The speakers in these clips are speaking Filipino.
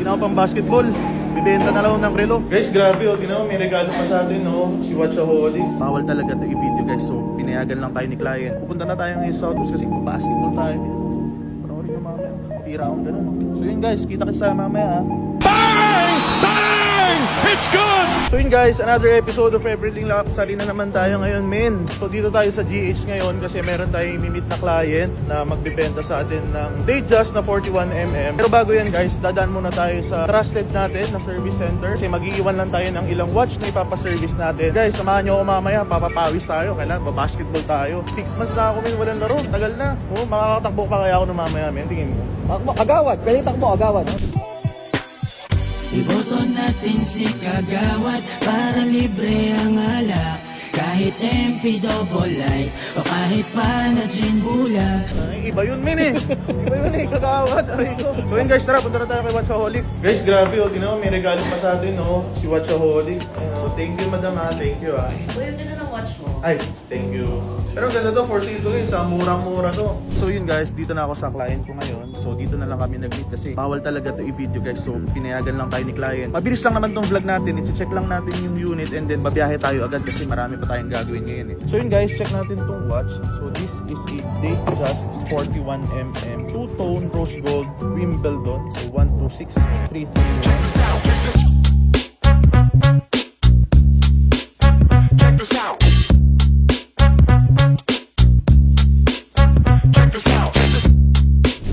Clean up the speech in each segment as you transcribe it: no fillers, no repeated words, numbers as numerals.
Ginawa pang basketball. Bibenta na lang ng relo. Guys, grabe oh. Ginawa, may regalo pa sa atin oh. Si Watchaholic. Bawal talaga ito i-video guys. So, pinayagan lang tayo ni client. Pupunta na tayo ngayon sa Autos kasi basketball tayo. Panoorin nyo mamaya. Tira akong ganun. So yun guys, kita kita sa mamaya ha. Bang! Bang! It's good! So yun guys, another episode of Everything Lap. Sali na naman tayo ngayon, men. So dito tayo sa GH ngayon kasi meron tayong imimit na client na magbibenta sa atin ng Datejust na 41mm. Pero bago yan guys, dadaan muna tayo sa trusted natin na service center kasi mag-iiwan lang tayo ng ilang watch na ipapaservice natin. Guys, samahan nyo ako mamaya, papapawis tayo. Kailangan basketball tayo. 6 months na ako men, walang laro. Tagal na. Oh, makakatakbo pa kaya ako na mamaya, men. Tingin mo. Takbo, agawad. Pwede takbo, agawad. Iboto natin si Kagawad para libre ang alak. Kahit MP double light o kahit pa na gin bulag. Ay, iba yun men eh. Iba yun eh, kagawad. Aray ko. So yun guys, tara, punta na tayo kay Watchaholic. Guys, grabe oh, ginawa, may regalo pa sa atin oh. Si Watchaholic. Oh, thank you madam ha, thank you ha. Uy, yung ganda ng watch mo. Ay, thank you. Pero ang ganda to, for sale to guys, murang-mura to. So yun guys, dito na ako sa client ko ngayon. So dito na lang kami nag-meet kasi bawal talaga to i-video guys. So pinayagan lang tayo ni client. Mabilis lang naman tong vlog natin, i-check lang natin yung unit and then babiyahe tayo agad kasi marami pa tayong gagawin ngayon eh. So yun guys, check natin tong watch. So this is a Datejust 41mm, two-tone rose gold Wimbledon. So 126331.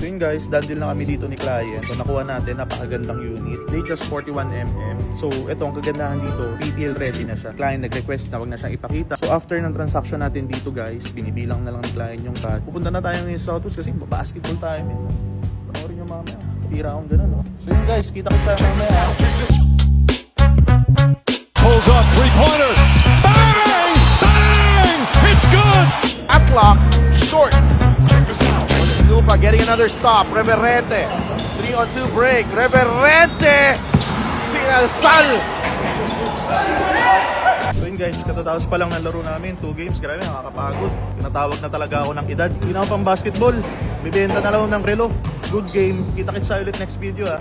So yun guys, done din lang kami dito ni client. So nakuha natin, napakagandang unit. Datejust 41mm. So ito, ang kagandahan dito, retail ready na siya. Client nag-request na wag na siyang ipakita. So after ng transaction natin dito guys, binibilang na lang ni client yung card. Pupunta na tayo ngayon sa Autos kasi basketball tayo. Panoorin nyo mamaya. Tira akong ganun. No? So yun guys, kita kita sa mamaya. Pulls up, three-pointer. Bang! Bang! It's good! Atlock, short. Lupa getting another stop. Reverente. 3-on-2 break. Reverente. Sinasal. So yun guys, katatapos pa lang ng laro namin. 2 games, grabe, nakakapagod. Tinatawag na talaga ako ng edad. Ginawa pang basketball. Bibenta na lang ng relo. Good game. Kita-kits sa ulit next video ha.